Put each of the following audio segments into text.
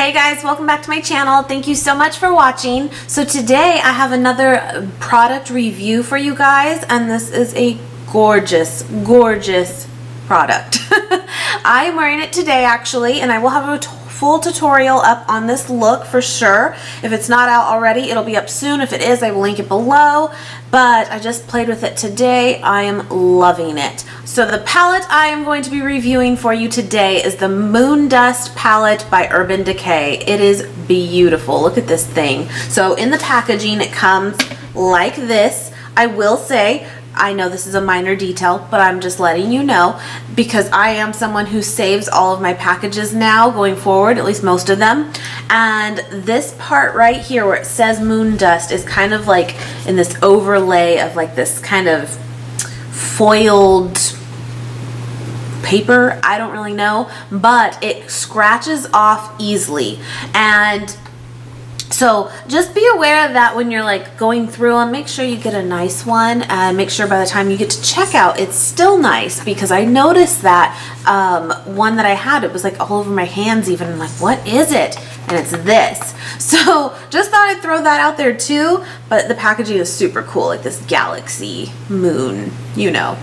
Hey guys, welcome back to my channel. Thank you so much for watching. So today I have another product review for you guys, and this is a gorgeous product. I'm wearing it today actually, and I will have a full tutorial up on this look for sure. If it's not out already, it'll be up soon. If it is, I will link it below. But I just played with it today. I am loving it. So the palette I am going to be reviewing for you today is the Moondust palette by Urban Decay. It is beautiful. Look at this thing. So in the packaging, it comes like this. I will say, I know this is a minor detail, but I'm just letting you know because I am someone who saves all of my packages now going forward, at least most of them. And this part right here where it says Moondust is kind of like in this overlay of like this kind of foiled paper. I don't really know, but it scratches off easily. And so just be aware of that when you're like going through them. Make sure you get a nice one, and make sure by the time you get to checkout it's still nice, because I noticed that one that I had, it was like all over my hands even. I'm like, what is it? And it's this. So just thought I'd throw that out there too. But the packaging is super cool, like this galaxy moon, you know.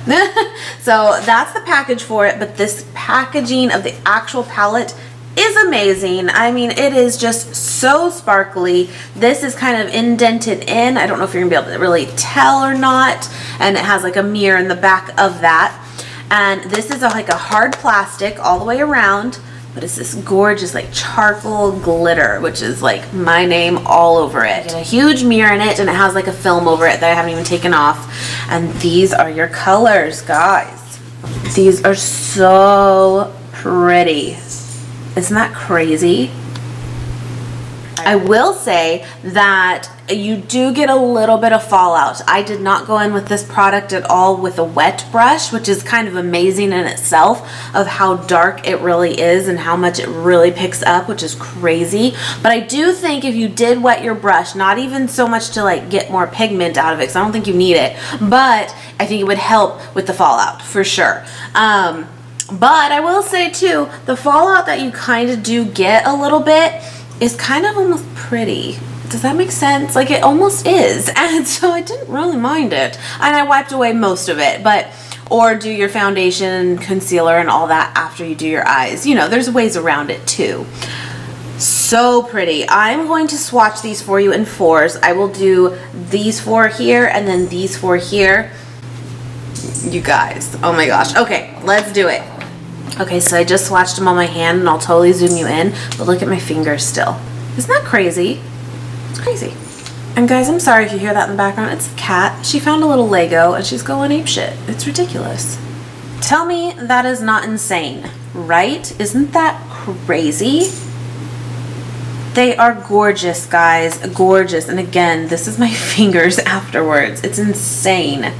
So that's the package for it, but this packaging of the actual palette is amazing. I mean, it is just so sparkly. This is kind of indented in. I don't know if you're gonna be able to really tell or not. And it has like a mirror in the back of that. And this is like a hard plastic all the way around, but it's this gorgeous like charcoal glitter, which is like my name all over it. And a huge mirror in it, and it has like a film over it that I haven't even taken off. And these are your colors, guys. These are so pretty. Isn't that crazy? I will say that you do get a little bit of fallout. I did not go in with this product at all with a wet brush, which is kind of amazing in itself of how dark it really is and how much it really picks up, which is crazy. But I do think if you did wet your brush, not even so much to like get more pigment out of it, because I don't think you need it, but I think it would help with the fallout for sure. But I will say too, the fallout that you kind of do get a little bit is kind of almost pretty. Does that make sense? Like it almost is. And so I didn't really mind it. And I wiped away most of it, or do your foundation, concealer, and all that after you do your eyes. You know, there's ways around it too. So pretty. I'm going to swatch these for you in 4s. I will do these 4 here and then these 4 here. You guys, oh my gosh. Okay, let's do it. Okay, so I just swatched them on my hand, and I'll totally zoom you in, but look at my fingers still. Isn't that crazy? It's crazy. And guys, I'm sorry if you hear that in the background. It's a cat. She found a little Lego and she's going apeshit. It's ridiculous. Tell me that is not insane, right? Isn't that crazy? They are gorgeous, guys. Gorgeous. And again, this is my fingers afterwards. It's insane.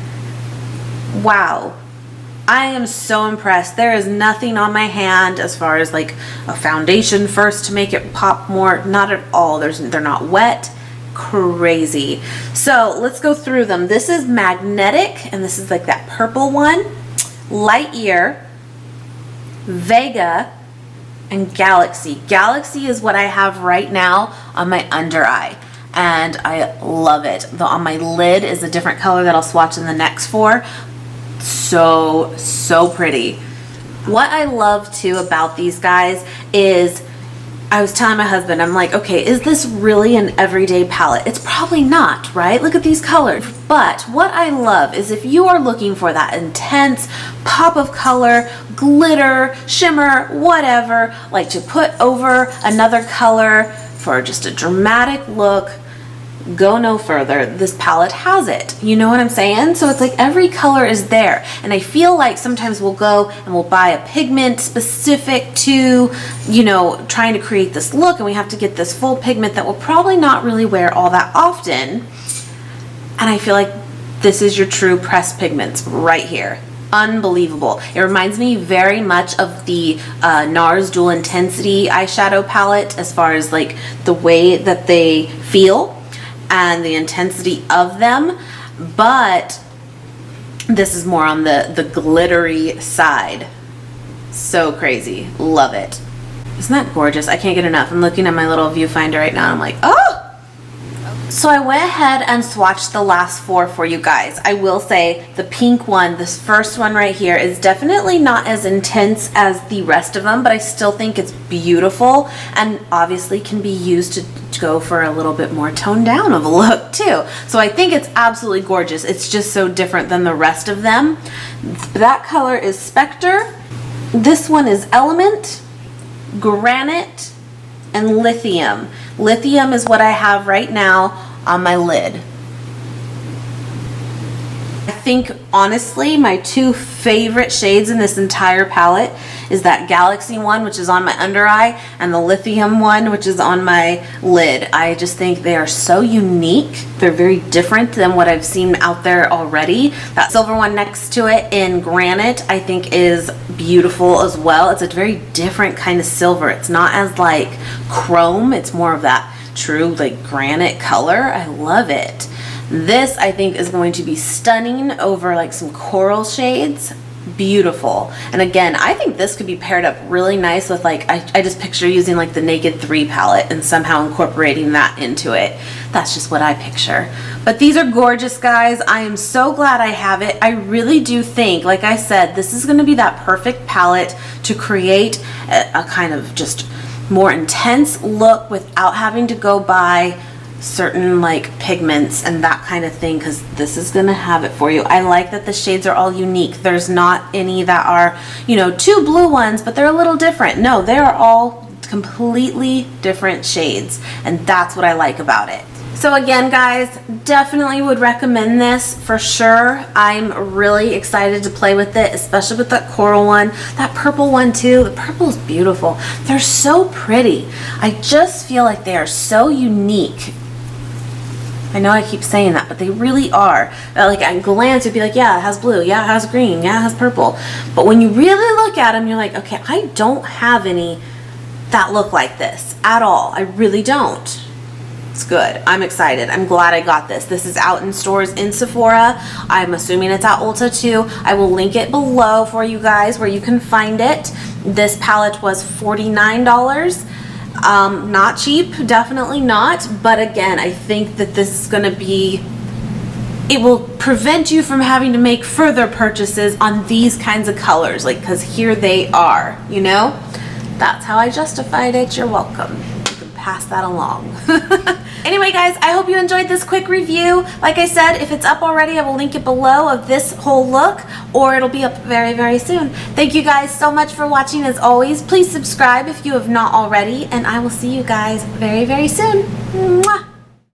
Wow. I am so impressed. There is nothing on my hand as far as like a foundation first to make it pop more. Not at all. They're not wet. Crazy. So let's go through them. This is Magnetic, and this is like that purple one. Lightyear, Vega, and Galaxy. Galaxy is what I have right now on my under eye, and I love it. On my lid is a different color that I'll swatch in the next 4. So pretty. What I love too about these guys is, I was telling my husband, I'm like, okay, is this really an everyday palette? It's probably not, right? Look at these colors. But what I love is if you are looking for that intense pop of color, glitter, shimmer, whatever, like to put over another color for just a dramatic look, go no further. This palette has it. You know what I'm saying? So it's like every color is there. And I feel like sometimes we'll go and we'll buy a pigment specific to, you know, trying to create this look, and we have to get this full pigment that we'll probably not really wear all that often. And I feel like this is your true pressed pigments right here. Unbelievable. It reminds me very much of the NARS Dual Intensity eyeshadow palette as far as like the way that they feel and the intensity of them, but this is more on the glittery side. So crazy. Love it. Isn't that gorgeous? I can't get enough. I'm looking at my little viewfinder right now and I'm like, oh! So I went ahead and swatched the last 4 for you guys. I will say the pink one, this first one right here, is definitely not as intense as the rest of them, but I still think it's beautiful and obviously can be used to go for a little bit more toned down of a look too. So I think it's absolutely gorgeous. It's just so different than the rest of them. That color is Spectre. This one is Element, Granite, and Lithium. Lithium is what I have right now on my lid. I think honestly my 2 favorite shades in this entire palette is that Galaxy one, which is on my under eye, and the Lithium one, which is on my lid. I just think they are so unique. They're very different than what I've seen out there already. That silver one next to it in Granite I think is beautiful as well. It's a very different kind of silver. It's not as like chrome. It's more of that true like granite color. I love it. This I think is going to be stunning over like some coral shades. Beautiful. And again, I think this could be paired up really nice with like, I just picture using like the Naked 3 palette and somehow incorporating that into it. That's just what I picture. But these are gorgeous, guys. I am so glad I have it. I really do think, like I said, this is going to be that perfect palette to create a kind of just more intense look without having to go buy certain like pigments and that kind of thing, because this is gonna have it for you. I like that the shades are all unique. There's not any that are, you know, 2 blue ones, but they're a little different. No, they are all completely different shades, and that's what I like about it. So again, guys, definitely would recommend this for sure. I'm really excited to play with it, especially with that coral one. That purple one too. The purple is beautiful. They're so pretty. I just feel like they are so unique. I know I keep saying that, but they really are. Like at a glance, you'd be like, yeah, it has blue, yeah, it has green, yeah, it has purple. But when you really look at them, you're like, okay, I don't have any that look like this at all. I really don't. It's good. I'm excited. I'm glad I got this. This is out in stores in Sephora. I'm assuming it's at Ulta too. I will link it below for you guys where you can find it. This palette was $49. Not cheap, definitely not, but again, I think that this is going to be, it will prevent you from having to make further purchases on these kinds of colors, like, because here they are, you know? That's how I justified it. You're welcome. You can pass that along. Anyway, guys, I hope you enjoyed this quick review. Like I said, if it's up already, I will link it below of this whole look, or it'll be up very, very soon. Thank you guys so much for watching as always. Please subscribe if you have not already, and I will see you guys very, very soon. Mwah!